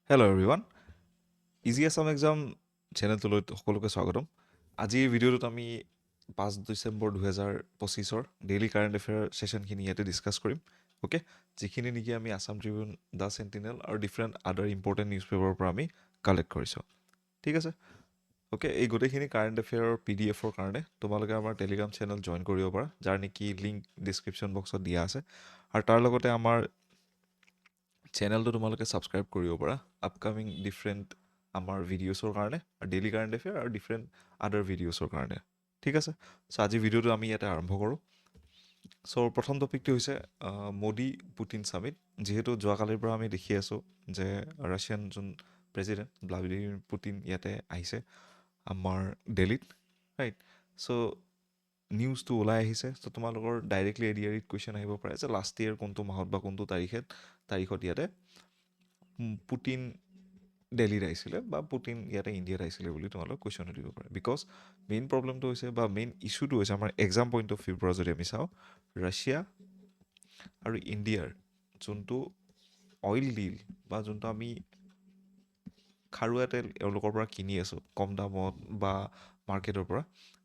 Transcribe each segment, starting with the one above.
Hello' everyone easy Assam exam চেনেলটোলৈ সকলোকে স্বাগতম আজিৰ ভিডিঅ'টোত আমি 5 ডিচেম্বৰ 2025 ডেইলি কাৰেণ্ট এফেয়াৰ ছেশ্যনখিনি ইয়াতে ডিছকাছ কৰিম অ'কে যিখিনি নেকি আমি আছাম ট্ৰিবিউন দ্য চেণ্টিনেল আৰু ডিফাৰেণ্ট আদাৰ ইম্পৰ্টেণ্ট নিউজ পেপাৰৰ পৰা আমি কালেক্ট কৰিছোঁ ঠিক আছে অ'কে এই গোটেইখিনি কাৰেণ্ট এফেয়াৰৰ PDF-ৰ কাৰণে তোমালোকে আমাৰ টেলিগ্ৰাম চেনেল জইন কৰিব পাৰা যাৰ নেকি লিংক ডিছক্ৰিপশ্যন বক্সত দিয়া আছে আৰু তাৰ লগতে আমাৰ চেনেলটো তোমালোকে ছাবস্ক্ৰাইব কৰিব পাৰা আপকামিং ডিফাৰেণ্ট আমাৰ ভিডিঅ'ছৰ কাৰণে আৰু ডেইলি কাৰেণ্ট এফেয়াৰ আৰু ডিফাৰেণ্ট আদাৰ ভিডিঅ'ছৰ কাৰণে ঠিক আছে চ' আজি ভিডিঅ'টো আমি ইয়াতে আৰম্ভ কৰোঁ চ' প্ৰথম টপিকটো হৈছে মোদী পুটিন ছামিট যিহেতু যোৱাকালিৰ পৰা আমি দেখি আছোঁ যে ৰাছিয়ান যোন প্ৰেছিডেণ্ট ভ্লাডিমিৰ পুটিন ইয়াতে আহিছে আমাৰ দিল্লীত ৰাইট চ' নিউজটো ওলাই আহিছে চ' তোমালোকৰ ডাইৰেক্টলি এডিআৰিত কুৱেশ্যন আহিব পাৰে যে লাষ্ট ইয়েৰ কোনটো মাহত বা কোনটো তাৰিখত ইয়াতে পুটিন দিল্লীত আহিছিলে বা পুটিন ইয়াতে ইণ্ডিয়াত আহিছিলে বুলি তোমালোক কুৱেশ্যন সুধিব পাৰে বিকজ মেইন প্ৰব্লেমটো হৈছে বা মেইন ইছ্যুটো হৈছে আমাৰ এক্সাম পইণ্ট অফ ভিউৰ পৰা যদি আমি চাওঁ ৰাছিয়া আৰু ইণ্ডিয়াৰ যোনটো অইল ডিল বা যোনটো আমি খাৰুৱা তেল এওঁলোকৰ পৰা কিনি আছোঁ কম দামত বা মাৰ্কেটৰ পৰা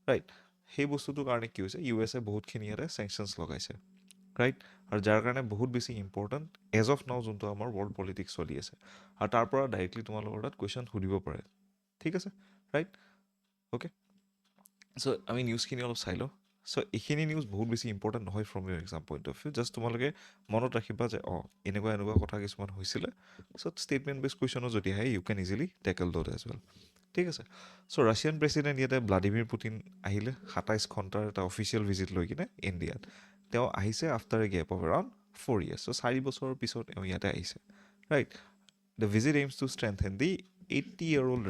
ৰাইট সেই বস্তুটোৰ কাৰণে কি হৈছে USA বহুতখিনি ইয়াতে চেংচনছ লগাইছে ৰাইট আৰু যাৰ কাৰণে বহুত বেছি ইম্পৰ্টেণ্ট এজ অফ নাও যোনটো আমাৰ ৱৰ্ল্ড পলিটিক্স চলি আছে আৰু তাৰ পৰা ডাইৰেক্টলি তোমালোকৰ তাত কুৱেশ্যন সুধিব পাৰে ঠিক আছে ৰাইট অ'কে চ' আমি নিউজখিনি অলপ চাই লওঁ চ' এইখিনি নিউজ বহুত বেছি ইম্পৰ্টেণ্ট নহয় from Euro exam point of view just তোমালোকে মনত ৰাখিবা যে এনেকুৱা কথা কিছুমান হৈছিলে চ' ষ্টেটমেণ্ট বেছ কুৱেশ্যনো যদি আহে ইউ কেন easily tackle dot as well ঠিক আছে চ' ৰাছিয়ান প্ৰেছিডেণ্ট ইয়াতে ভ্লাডিমিৰ পুটিন আহিলে 27 ঘণ্টাৰ এটা অফিচিয়েল ভিজিট লৈ কিনে ইণ্ডিয়াত তেওঁ আহিছে after a gap of around 4 years so' 4 বছৰৰ পিছত তেওঁ ইয়াতে আহিছে right the visit aims to strengthen the 80-year-old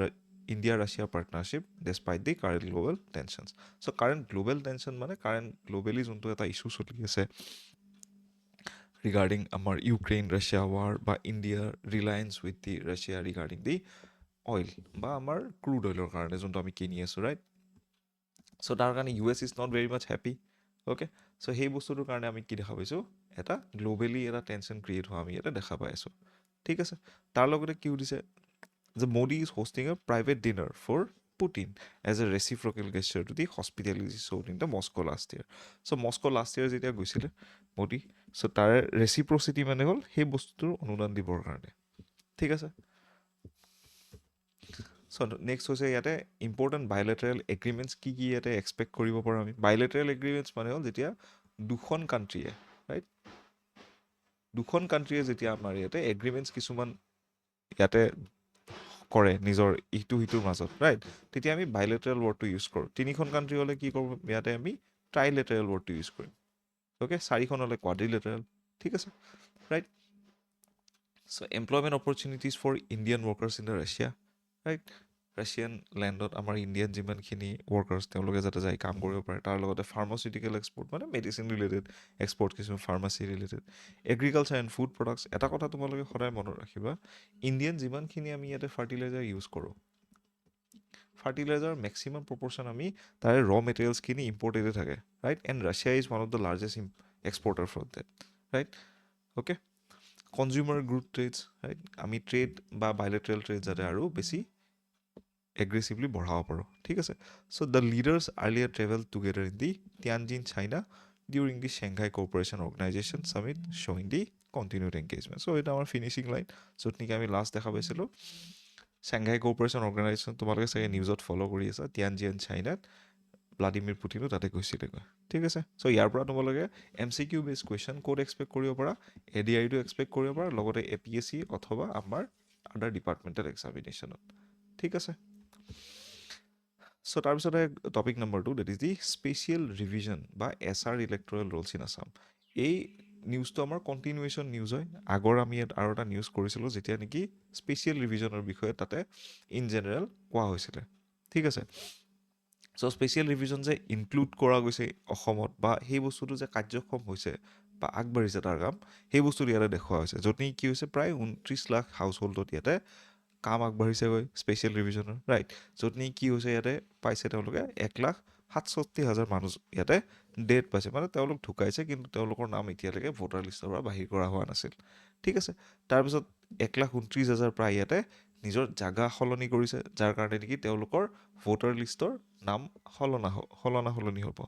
India Russia partnership despite the current global tensions so' current global tension মানে কাৰেণ্ট গ্ল'বেলি যোনটো এটা ইছ্যু চলি আছে ৰিগাৰ্ডিং আমাৰ ইউক্ৰেইন ৰাছিয়া ৱাৰ বা ইণ্ডিয়াৰ Reliance with the Russia regarding the oil বা আমাৰ ক্ৰুড অইলৰ কাৰণে যোনটো আমি কিনি আছোঁ ৰাইট চ' তাৰ কাৰণে US is not very much happy okay so' সেই বস্তুটোৰ কাৰণে আমি কি দেখা পাইছোঁ এটা গ্ল'বেলি এটা টেনশ্যন ক্ৰিয়েট হোৱা আমি ইয়াতে দেখা পাই আছোঁ ঠিক আছে তাৰ লগতে কি সুধিছে যে Modi is hosting a private dinner for Putin as a reciprocal gesture to the hospitality showed in the Moscow last year so' Moscow last year যেতিয়া গৈছিলে মোদী চ' তাৰে ৰেচিপ্ৰচিটি মানে হ'ল সেই বস্তুটোৰ অনুদান দিবৰ কাৰণে ঠিক আছে চ' নেক্সট হৈছে ইয়াতে ইম্পৰ্টেণ্ট বাইলেটাৰেল এগ্ৰিমেণ্টছ কি ইয়াতে এক্সপেক্ট কৰিব পাৰোঁ আমি বাইলেটাৰেল এগ্ৰিমেণ্টছ মানে হ'ল যেতিয়া দুখন কাণ্ট্ৰিয়ে ৰাইট দুখন কাণ্ট্ৰিয়ে যেতিয়া আমাৰ ইয়াতে এগ্ৰিমেণ্টছ কিছুমান ইয়াতে কৰে নিজৰ ইটোৰ মাজত ৰাইট তেতিয়া আমি বাইলেটাৰেল ৱৰ্ডটো ইউজ কৰোঁ তিনিখন কাণ্ট্ৰি হ'লে কি কৰোঁ ইয়াতে আমি ট্ৰাইলেটাৰেল ৱৰ্ডটো ইউজ কৰিম অ'কে 4খন হ'লে কোৱাড্ৰিলেটাৰেল ঠিক আছে right so' employment opportunities for Indian workers in the Russia right Russian লেণ্ডত আমাৰ ইণ্ডিয়ান যিমানখিনি ৱৰ্কাৰ্ছ তেওঁলোকে যাতে যাই কাম কৰিব পাৰে তাৰ লগতে ফাৰ্মাচিউটিকেল এক্সপৰ্ট মানে মেডিচিন ৰিলেটেড এক্সপৰ্ট কিছুমান pharmacy related agriculture and food products এটা কথা তোমালোকে সদায় মনত ৰাখিবা ইণ্ডিয়ান যিমানখিনি আমি ইয়াতে ফাৰ্টিলাইজাৰ ইউজ কৰোঁ ফাৰ্টিলাইজাৰ মেক্সিমাম প্ৰপৰ্শ্যন আমি তাৰে ৰ মেটেৰিয়েলছখিনি ইম্পৰ্টেডে থাকে right and Russia is one of the largest exporter from that right okay consumer goods trades right আমি ট্ৰেড বা বাইলেটাৰেল ট্ৰেড যাতে আৰু বেছি এগ্ৰেছিভলি বঢ়াব পাৰোঁ ঠিক আছে so' the leaders earlier travel together in the Tianjin China during the Shanghai corporation organisation summit শ্ব'ইং দি কণ্টিনিউড এংগেজমেণ্ট চ' এইটো আমাৰ ফিনিচিং লাইন য'ত নেকি আমি লাষ্ট দেখা পাইছিলোঁ চেংঘাই কৰ্পৰেশ্যন অৰ্গেনাইজেশ্যন তোমালোকে চাগে নিউজত ফ'ল' কৰি আছা তিয়ানজিন চাইনাত ভ্লাডিমিৰ পুটিনো তাতে গৈছিলেগৈ ঠিক আছে চ' ইয়াৰ পৰা তোমালোকে MCQ বেছ কুৱেশ্যন ক'ত এক্সপেক্ট কৰিব পাৰা ADIটো এক্সপেক্ট কৰিব পাৰা লগতে APSC অথবা আমাৰ আদাৰ ডিপাৰ্টমেণ্টেল এক্সামিনেশ্যনত ঠিক আছে চ' তাৰপিছতে topic number 2 that is the special revision বা SR electoral rolls in Assam এই নিউজটো আমাৰ কণ্টিনিউৱেশ্যন নিউজ হয় আগৰ আমি ইয়াত আৰু এটা নিউজ কৰিছিলোঁ যেতিয়া নেকি স্পেচিয়েল ৰিভিজনৰ বিষয়ে তাতে ইন জেনেৰেল কোৱা হৈছিলে ঠিক আছে চ' স্পেচিয়েল ৰিভিজন যে ইনক্লুড কৰা গৈছে অসমত বা সেই বস্তুটো যে কাৰ্যক্ষম হৈছে বা আগবাঢ়িছে তাৰ কাম সেই বস্তুটো ইয়াতে দেখুওৱা হৈছে য'ত নেকি কি হৈছে প্ৰায় 29 লাখ হাউচ হোল্ডত ইয়াতে কাম আগবাঢ়িছেগৈ স্পেচিয়েল ৰিভিজনৰ ৰাইট য'ত নেকি কি হৈছে ইয়াতে পাইছে তেওঁলোকে 1,67,000 মানুহ ইয়াতে ডেথ পাইছে মানে তেওঁলোক ঢুকাইছে কিন্তু তেওঁলোকৰ নাম এতিয়ালৈকে ভোটাৰ লিষ্টৰ পৰা বাহিৰ কৰা হোৱা নাছিল ঠিক আছে তাৰপিছত 1,29,000 প্ৰায় ইয়াতে নিজৰ জাগা সলনি কৰিছে, যাৰ কাৰণে নেকি তেওঁলোকৰ ভোটাৰ লিষ্টৰ নাম সলনি হ'ব।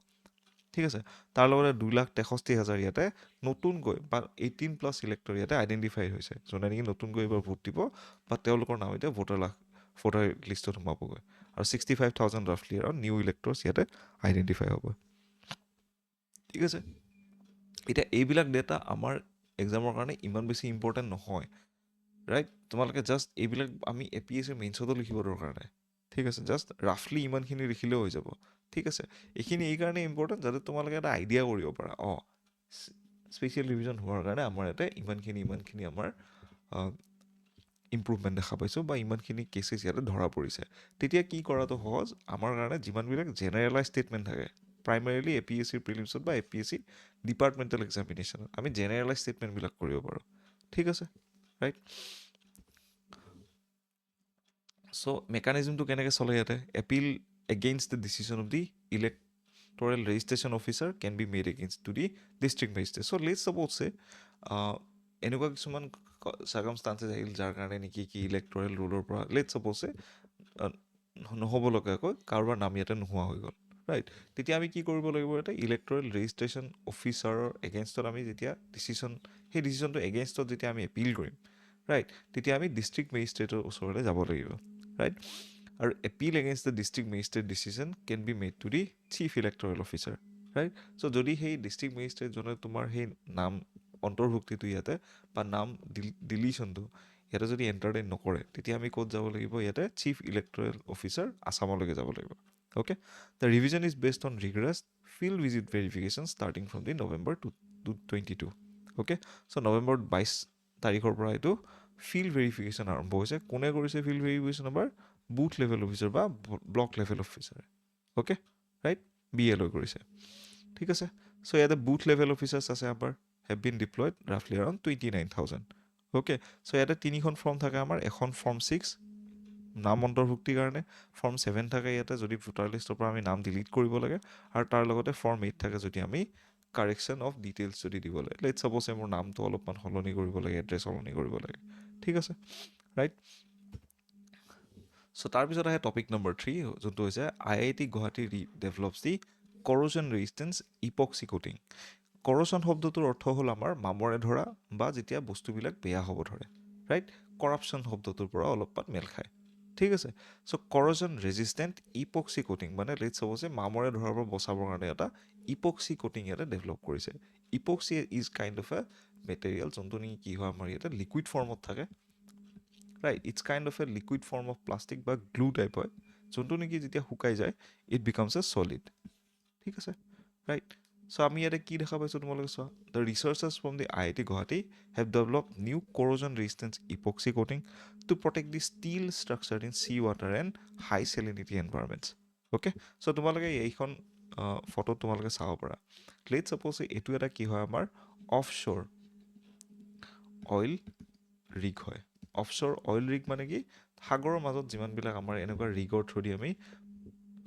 ঠিক আছে, তাৰ লগতে 2,63,000 ইয়াতে নতুনকৈ বা 18+ ইলেক্টৰ ইয়াতে আইডেণ্টিফাই হৈছে, যোনে নেকি নতুনকৈ এইবাৰ ভোট দিব বা তেওঁলোকৰ নাম এতিয়া ভোটাৰ লিষ্টত সোমাবগৈ। আৰু 65,000 ৰাফলি আৰু নিউ ইলেক্টৰ্ছ ইয়াতে আইডেণ্টিফাই হ'ব। ঠিক আছে, এতিয়া এইবিলাক ডেটা আমাৰ এক্সামৰ কাৰণে ইমান বেছি ইম্পৰ্টেণ্ট নহয়, ৰাইট? তোমালোকে জাষ্ট এইবিলাক আমি APSC মেইনছতো লিখিব দৰকাৰ নাই। ঠিক আছে, জাষ্ট ৰাফলি ইমানখিনি লিখিলেও হৈ যাব। ঠিক আছে, এইখিনি এই কাৰণে ইম্পৰ্টেণ্ট যাতে তোমালোকে এটা আইডিয়া কৰিব পাৰা, স্পেচিয়েল ৰিভিজন হোৱাৰ কাৰণে আমাৰ ইয়াতে ইমানখিনি আমাৰ ইম্প্ৰুভমেণ্ট দেখা পাইছোঁ বা ইমানখিনি কেছেছ ইয়াতে ধৰা পৰিছে। তেতিয়া কি কৰাটো সহজ আমাৰ কাৰণে, যিমানবিলাক জেনেৰেলাইজ ষ্টেটমেণ্ট থাকে প্ৰাইমেৰিলি APSC প্ৰিলিমছত বা APSC ডিপাৰ্টমেণ্টেল এক্সামিনেশ্যনত আমি জেনেৰেলাইজ ষ্টেটমেণ্টবিলাক কৰিব পাৰোঁ। ঠিক আছে, ৰাইট? চ' মেকানিজমটো কেনেকৈ চলে ইয়াতে? Appeal against the decision of the electoral registration officer can be made against to the district magistrate. So' let's suppose এনেকুৱা কিছুমান চাৰ্কামষ্টাঞ্চেছ আহিল যাৰ কাৰণে নেকি কি ইলেক্টৰেল ৰুলৰ পৰা লেটছ ছাপ'জ নহ'ব লগাকৈ কাৰোবাৰ নাম ইয়াতে নোহোৱা হৈ গ'ল, ৰাইট? তেতিয়া আমি কি কৰিব লাগিব? ইয়াতে ইলেক্টৰেল ৰেজিষ্ট্ৰেশ্যন অফিচাৰৰ এগেইনষ্টত আমি যেতিয়া সেই ডিচিশ্যনটো এগেইনষ্টত যেতিয়া আমি এপিল কৰিম, ৰাইট, তেতিয়া আমি ডিষ্ট্ৰিক্ট মেজিষ্ট্ৰেটৰ ওচৰলৈ যাব লাগিব, ৰাইট? আৰু appeal against the district magistrate decision can be made to the chief electoral officer, right? So' যদি সেই ডিষ্ট্ৰিক্ট মেজিষ্ট্ৰেটজনে তোমাৰ সেই নাম অন্তৰ্ভুক্তিটো ইয়াতে বা নাম ডিলিশ্যনটো ইয়াতে যদি এণ্টাৰটেইন নকৰে, তেতিয়া আমি ক'ত যাব লাগিব? ইয়াতে চিফ ইলেক্টৰেল অফিচাৰ আছামলৈকে যাব লাগিব। Okay, the revision is based on rigorous field visit verification starting from the November 2022। Okay, so' November 22 তাৰিখৰ পৰা এইটো ফিল্ড ভেৰিফিকেশ্যন আৰম্ভ হৈছে। কোনে কৰিছে ফিল্ড ভেৰিফিকেশ্যন? এবাৰ বুথ লেভেল অফিচাৰ বা block level officer, okay, right, BLO কৰিছে। ঠিক আছে, চ' ইয়াতে বুথ লেভেল অফিচাৰ্ছ আছে আমাৰ have been deployed roughly around 29,000. Okay, চ' ইয়াতে 3খন ফৰ্ম থাকে আমাৰ। এখন ফৰ্ম 6 নাম অন্তৰ্ভুক্তিৰ কাৰণে, ফৰ্ম 7 থাকে ইয়াতে যদি ভোটাৰ লিষ্টৰ পৰা আমি নাম ডিলিট কৰিব লাগে, আৰু তাৰ লগতে ফৰ্ম 8 থাকে যদি আমি কাৰেকশ্যন অফ ডিটেইলছ যদি দিব লাগে। লেটছ ছাপ'জ মোৰ নামটো অলপমান সলনি কৰিব লাগে, এড্ৰেছ সলনি কৰিব লাগে। ঠিক আছে, ৰাইট? চ' তাৰপিছত আহে টপিক নম্বৰ 3, যোনটো হৈছে IIT গুৱাহাটী ডেভেলপছ দি কৰ'জন ৰেজিষ্টেঞ্চ ইপক্সি কোটিং। কৰ'জন শব্দটোৰ অৰ্থ হ'ল আমাৰ মামৰে ধৰা বা যেতিয়া বস্তুবিলাক বেয়া হ'ব ধৰে, ৰাইট? কৰাপশ্যন শব্দটোৰ পৰা অলপমান মেল খায়। ঠিক আছে, চ' কৰ'জন ৰেজিষ্টেণ্ট ইপক্সি কোটিং মানে লেটছ ছাপ'জ মামৰে ধৰাৰ পৰা বচাবৰ কাৰণে এটা ইপক্সি কোটিং ইয়াতে ডেভেলপ কৰিছে। Epoxy is kind of a material যোনটো নেকি কি হয় আমাৰ ইয়াতে লিকুইড ফৰ্মত থাকে, right? It's kind of a liquid form of plastic বা গ্লু টাইপ হয়, যোনটো নেকি যেতিয়া শুকাই যায় ইট বিকামছ এ ছলিড। ঠিক আছে, ৰাইট? চ' আমি ইয়াতে কি দেখা পাইছোঁ তোমালোকে চোৱা, the researchers from the IIT Guwahati have develop new corrosion resistance epoxy coating to protect the steel structure in sea water and high salinity environments. Okay, so' তোমালোকে এইখন ফটোত তোমালোকে চাব পাৰা। লেটছ ছাপ'জ এইটো এটা কি হয় আমাৰ অফশ্বৰ অইল ৰিগ হয়। অফশ্বৰ অইল ৰিগ মানে কি? সাগৰৰ মাজত যিমানবিলাক আমাৰ এনেকুৱা ৰিগৰ থ্ৰুদি আমি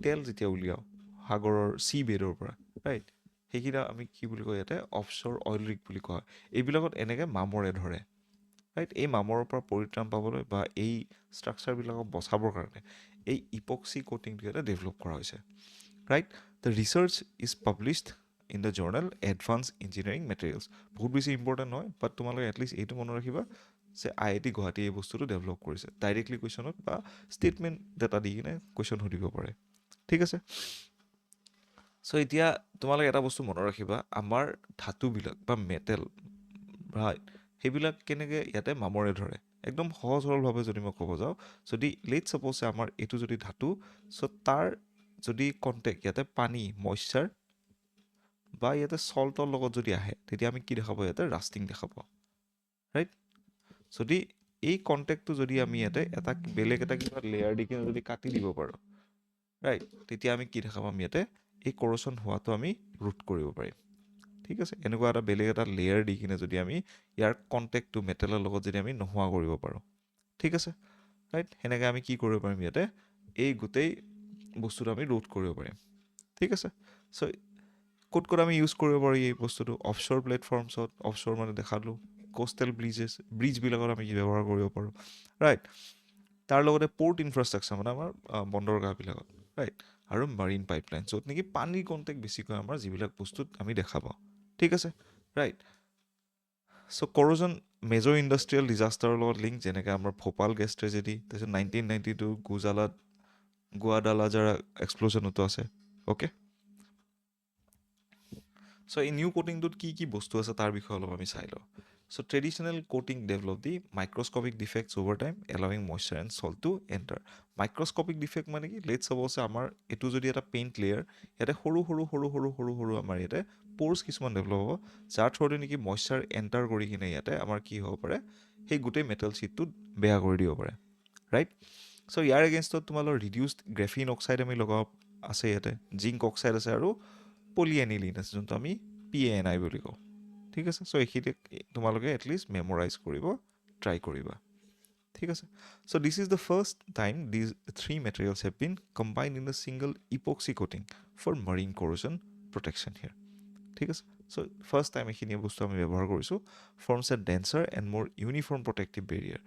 তেল যেতিয়া উলিয়াওঁ সাগৰৰ চি বেডৰ পৰা, ৰাইট, সেইকেইটা আমি কি বুলি কওঁ ইয়াতে অফশ্বৰ অইল ৰিগ বুলি কোৱা হয়। এইবিলাকত এনেকৈ মামৰে ধৰে, ৰাইট? এই মামৰৰ পৰা পৰিত্ৰাণ পাবলৈ বা এই ষ্ট্ৰাকচাৰবিলাকক বচাবৰ কাৰণে এই ইপক্সি কোটিংটো ইয়াতে ডেভেলপ কৰা হৈছে, right? The research is published in the journal advance engineering materials. বহুত বেছি ইম্পৰ্টেণ্ট নহয়, বাট তোমালোকে এটলিষ্ট এইটো মনত ৰাখিবা যে IIT গুৱাহাটী এই বস্তুটো ডেভেলপ কৰিছে। ডাইৰেক্টলি কুৱেশ্যনত বা ষ্টেটমেণ্ট ডাটা দি কিনে কুৱেশ্যন সুধিব পাৰে। ঠিক আছে, চ' এতিয়া তোমালোকে এটা বস্তু মনত ৰাখিবা, আমাৰ ধাতুবিলাক বা মেটেল, ৰাইট, সেইবিলাক কেনেকৈ ইয়াতে মামৰে ধৰে। একদম সহজ সৰলভাৱে যদি মই ক'ব যাওঁ, যদি লেটছ ছাপ'জ আমাৰ এইটো যদি ধাতু, চ' তাৰ যদি কণ্টেক্ট ইয়াতে পানী মইশ্চাৰ বা ইয়াতে চল্টৰ লগত যদি আহে, তেতিয়া আমি কি দেখা পাওঁ? ইয়াতে ৰাষ্টিং দেখা পাওঁ, ৰাইট? যদি এই কণ্টেক্টটো যদি আমি ইয়াতে এটা বেলেগ এটা কিবা লেয়াৰ দি কিনে যদি কাটি দিব পাৰোঁ, ৰাইট, তেতিয়া আমি কি দেখা পাম? ইয়াতে এই কৰ'শ্যন হোৱাটো আমি ৰোধ কৰিব পাৰিম। ঠিক আছে, এনেকুৱা এটা বেলেগ এটা লেয়াৰ দি কিনে যদি আমি ইয়াৰ কণ্টেক্টটো মেটেলৰ লগত যদি আমি নোহোৱা কৰিব পাৰোঁ, ঠিক আছে, ৰাইট, সেনেকৈ আমি কি কৰিব পাৰিম? ইয়াতে এই গোটেই বস্তুটো আমি ৰোধ কৰিব পাৰিম। ঠিক আছে, চ' ক'ত আমি ইউজ কৰিব পাৰোঁ এই বস্তুটো? অফশ্বৰ প্লেটফৰ্মছত। অফশ্বৰ মানে দেখালোঁ কোষ্টেল ব্ৰিজবিলাকত আমি কি ব্যৱহাৰ কৰিব পাৰোঁ, ৰাইট। তাৰ লগতে পৰ্ট ইনফ্ৰাষ্ট্ৰাকচাৰ মানে আমাৰ বন্দৰগাহবিলাকত, ৰাইট, আৰু মাৰিন পাইপলাইন, য'ত নেকি পানীৰ কণ্টেক্ট বেছিকৈ আমাৰ যিবিলাক বস্তুত আমি দেখা পাওঁ, ঠিক আছে, ৰাইট। চ' কৰজন মেজৰ ইণ্ডাষ্ট্ৰিয়েল ডিজাষ্টাৰৰ লগত লিংক, যেনেকৈ আমাৰ ভোপাল গেছ ট্ৰেজেডি, তাৰপিছত 1992 গুৱাডালাজাৰ এক্সপ্ল'জনতো আছে, অ'কে। চ' এই নিউ কোটিংটোত কি কি বস্তু আছে তাৰ বিষয়ে অলপ আমি চাই লওঁ। So' traditional coating develop the microscopic defects over time allowing moisture and salt to enter. Microscopic defect মানে কি, লেটছ চাপ'জ আমাৰ এইটো যদি এটা পেইণ্ট লেয়াৰ, ইয়াতে সৰু সৰু সৰু সৰু সৰু সৰু আমাৰ ইয়াতে প'ৰ্ছ কিছুমান ডেভেলপ হ'ব, যাৰ থ্ৰুদি নেকি মইশ্চাৰ এণ্টাৰ কৰি কিনে ইয়াতে আমাৰ কি হ'ব পাৰে, সেই গোটেই মেটেল শ্বীটটোত বেয়া কৰি দিব পাৰে, ৰাইট। চ' ইয়াৰ এগেইনষ্টত তোমালোকৰ ৰিডিউচড গ্ৰেফিন অক্সাইড আমি লগাব আছে, ইয়াতে জিংক অক্সাইড আছে আৰু পলিএনিলিন আছে, যোনটো আমি PANI বুলি কওঁ, ঠিক আছে। চ' এইখিনি তোমালোকে এটলিষ্ট মেমৰাইজ কৰিব ট্ৰাই কৰিবা, ঠিক আছে। So' this is the first time these three materials have been combined in the single epoxy coating for marine corrosion protection here, ঠিক আছে। চ' ফাৰ্ষ্ট টাইম এইখিনি বস্তু আমি ব্যৱহাৰ কৰিছোঁ, ফৰ্মছ এ ডেন্সাৰ এণ্ড মোৰ uniform protective Barrier,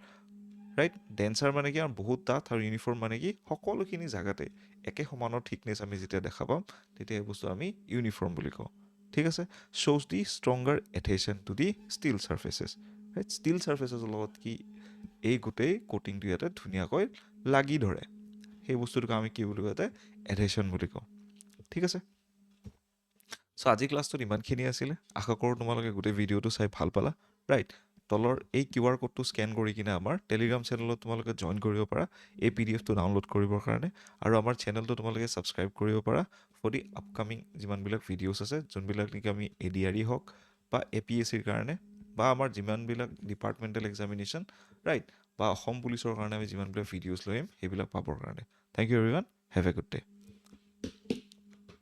right. Dancer মানে কি, আমাৰ বহুত ডাঠ, আৰু ইউনিফৰ্ম মানে কি সকলোখিনি জেগাতে একে সমানৰ থিকনেছ আমি যেতিয়া দেখা পাম, তেতিয়া এই বস্তু আমি ইউনিফৰ্ম বুলি কওঁ, ঠিক আছে। শ্ব'জ the stronger adhesion to the steel surfaces, right. Steel চাৰ্ফেচেছৰ লগত কি এই গোটেই কোটিংটো ইয়াতে ধুনীয়াকৈ লাগি ধৰে, সেই বস্তুটোক আমি কি বুলি কওঁ, ইয়াতে এথেশ্যন বুলি কওঁ, ঠিক আছে। চ' আজি ক্লাছটোত ইমানখিনি আছিলে, আশা কৰোঁ তোমালোকে গোটেই ভিডিঅ'টো চাই ভাল পালা, ৰাইট। তলৰ এই QR কোডটো স্কেন কৰি কিনে আমাৰ টেলিগ্ৰাম চেনেলত তোমালোকে জইন কৰিব পাৰা এই PDFটো ডাউনলোড কৰিবৰ কাৰণে, আৰু আমাৰ চেনেলটো তোমালোকে ছাবস্ক্ৰাইব কৰিব পাৰা ফৰ দি আপকামিং যিমানবিলাক ভিডিঅ'ছ আছে, যোনবিলাক নেকি আমি ADRE হওক বা APSCৰ কাৰণে, বা আমাৰ যিমানবিলাক ডিপাৰ্টমেণ্টেল এক্সামিনেশ্যন, ৰাইট, বা অসম পুলিচৰ কাৰণে আমি যিমানবিলাক ভিডিঅ'ছ লৈ আহিম সেইবিলাক পাবৰ কাৰণে। Thank you everyone, have a good day.